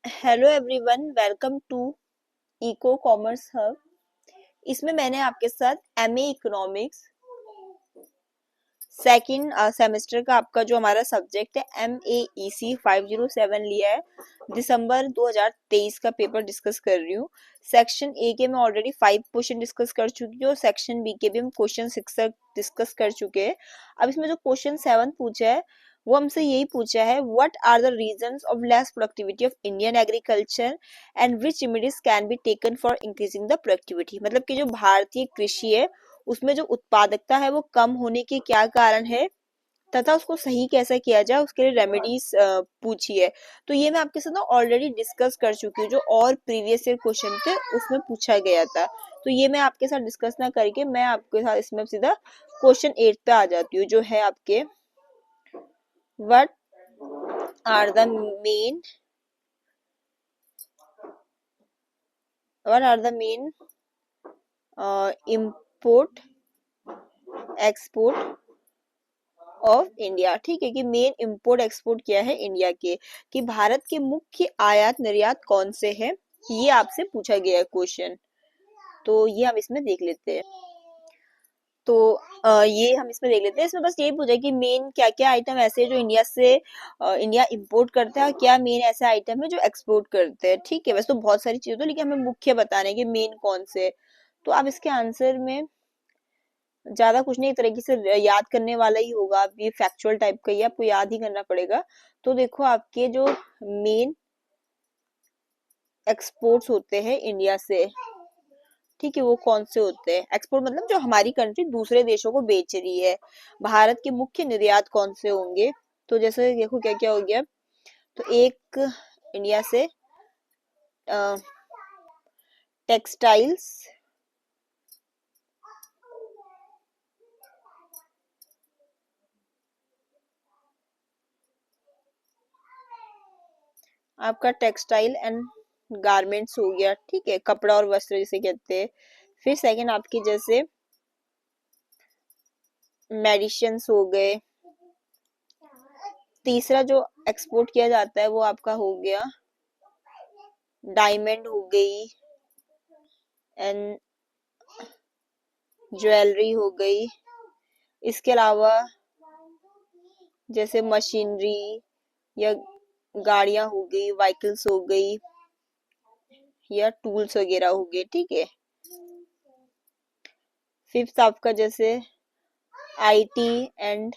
Hello everyone, welcome to eco commerce hub. इसमें मैंने आपके साथ एमए इकोनॉमिक्स सेकंड सेमेस्टर का आपका जो हमारा सब्जेक्ट है MAEC 507 लिया है। दिसंबर 2023 का पेपर डिस्कस कर रही हूँ। सेक्शन ए के मैं ऑलरेडी 5 क्वेश्चन डिस्कस कर चुकी हूँ और सेक्शन बी के भी हम क्वेश्चन 6 तक डिस्कस कर चुके हैं। अब इसमें जो क्वेश्चन 7 पूछा है वो हमसे यही पूछा है, what are the reasons of less productivity of Indian agriculture and which remedies can be taken for increasing the productivity. मतलब कि जो भारतीय कृषि है उसमें जो उत्पादकता है वो कम होने के क्या कारण है तथा उसको सही कैसे किया जाए, उसके लिए रेमेडीज पूछी है। तो ये मैं आपके साथ ना ऑलरेडी डिस्कस कर चुकी हूँ, जो और प्रीवियस ईयर क्वेश्चन थे उसमें पूछा गया था। तो ये मैं आपके साथ डिस्कस ना करके मैं आपके साथ इसमें सीधा क्वेश्चन 8 पे आ जाती हूँ, जो है आपके what are the main what are the main import export of India. ठीक है, कि मेन इंपोर्ट एक्सपोर्ट क्या है इंडिया के, कि भारत के मुख्य आयात निर्यात कौन से हैं, ये आपसे पूछा गया है क्वेश्चन। तो ये हम इसमें देख लेते हैं। तो ये हम इसमें देख लेते हैं। इसमें बस यही पूछा कि मेन क्या क्या आइटम ऐसे है जो इंडिया से इंडिया इंपोर्ट करता है और क्या मेन ऐसे आइटम है जो एक्सपोर्ट करते हैं। ठीक है, वैसे तो बहुत सारी चीजें, लेकिन हमें मुख्य बताना है कि मेन कौन से। तो आप इसके आंसर में ज्यादा कुछ नहीं, एक तरीके से याद करने वाला ही होगा। आप ये फैक्चुअल टाइप का ही आपको याद ही करना पड़ेगा। तो देखो, आपके जो मेन एक्सपोर्ट्स होते हैं इंडिया से, ठीक है, वो कौन से होते हैं। एक्सपोर्ट मतलब जो हमारी कंट्री दूसरे देशों को बेच रही है। भारत के मुख्य निर्यात कौन से होंगे, तो जैसे देखो क्या क्या हो गया। तो एक, इंडिया से टेक्सटाइल्स, आपका टेक्सटाइल एंड गारमेंट्स हो गया। ठीक है, कपड़ा और वस्त्र जिसे कहते हैं। फिर सेकंड आपकी जैसे मेडिसिन्स हो गए। तीसरा जो एक्सपोर्ट किया जाता है वो आपका हो गया डायमंड हो गई एंड ज्वेलरी हो गई। इसके अलावा जैसे मशीनरी या गाड़ियां हो गई, व्हीकल्स हो गई या टूल्स वगैरह हो गए। ठीक है। फिफ्थ आपका जैसे आईटी एंड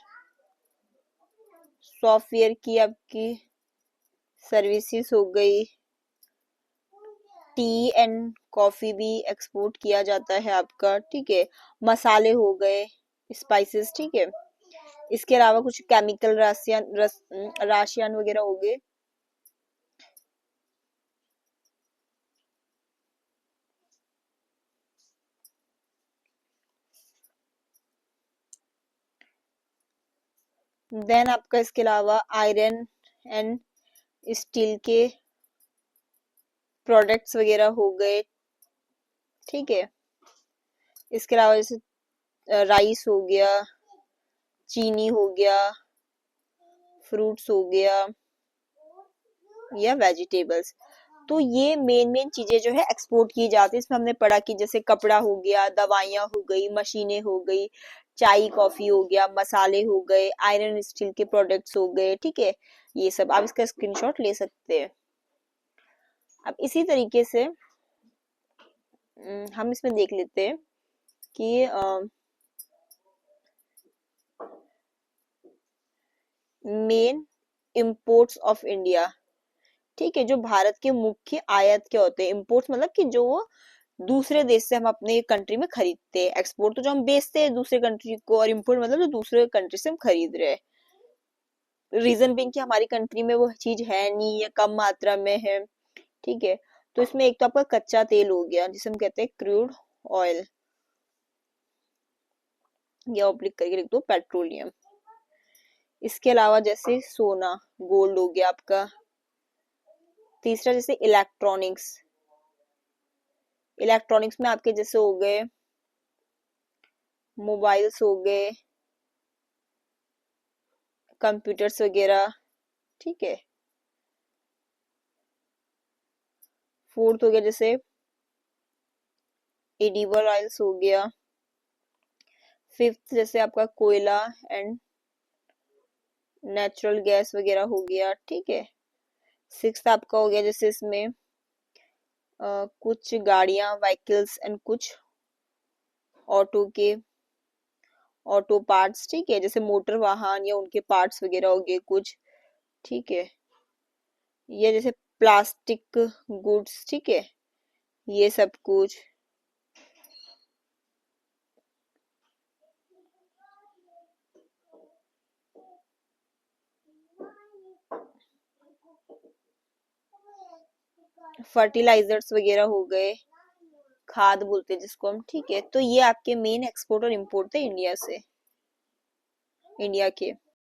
सॉफ्टवेयर की आपकी सर्विसेज हो गई। टी एंड कॉफी भी एक्सपोर्ट किया जाता है आपका। ठीक है। मसाले हो गए, स्पाइसेस। ठीक है। इसके अलावा कुछ केमिकल राशियन वगैरह हो गए। देन आपका इसके अलावा आयरन एंड स्टील के प्रोडक्ट्स वगैरह हो गए। ठीक है। इसके अलावा जैसे राइस हो गया, चीनी हो गया, फ्रूट्स हो गया या वेजिटेबल्स। तो ये मेन मेन चीजें जो है एक्सपोर्ट की जाती है। इसमें हमने पढ़ा कि जैसे कपड़ा हो गया, दवाइयाँ हो गई, मशीनें हो गई, चाय कॉफी हो गया, मसाले हो गए, आयरन स्टील के प्रोडक्ट्स हो गए। ठीक है, ये सब आप इसका स्क्रीनशॉट ले सकते हैं। अब इसी तरीके से हम इसमें देख लेते हैं कि मेन इंपोर्ट्स ऑफ इंडिया। ठीक है, जो भारत के मुख्य आयात क्या होते हैं। इंपोर्ट्स मतलब कि जो वो दूसरे देश से हम अपने कंट्री में खरीदते हैं। एक्सपोर्ट तो जो हम बेचते हैं दूसरे कंट्री को, और इंपोर्ट मतलब जो दूसरे कंट्री से हम खरीद रहे हैं। रीजन भी कि हमारी कंट्री में वो चीज है नहीं या कम मात्रा में है। ठीक है। तो इसमें एक तो आपका कच्चा तेल हो गया जिसे हम कहते हैं क्रूड ऑयल, या ऑब्लिक करके लिख दो पेट्रोलियम। इसके अलावा जैसे सोना, गोल्ड हो गया आपका। तीसरा जैसे इलेक्ट्रॉनिक्स, इलेक्ट्रॉनिक्स में आपके जैसे हो गए मोबाइल्स हो गए, कंप्यूटर्स वगैरह। ठीक है। फोर्थ हो गया जैसे एडिबल ऑयल्स हो गया। फिफ्थ जैसे आपका कोयला एंड नेचुरल गैस वगैरह हो गया, ठीक है। सिक्स्थ आपका हो गया जैसे इसमें कुछ गाड़ियां व्हीकल्स एंड कुछ ऑटो के ऑटो पार्ट्स, ठीक है, जैसे मोटर वाहन या उनके पार्ट्स वगैरह हो गए कुछ, ठीक है। ये जैसे प्लास्टिक गुड्स, ठीक है, ये सब कुछ। फर्टिलाइजर्स वगैरह हो गए, खाद बोलते हैं जिसको हम, ठीक है। तो ये आपके मेन एक्सपोर्ट और इंपोर्ट थे इंडिया से, इंडिया के।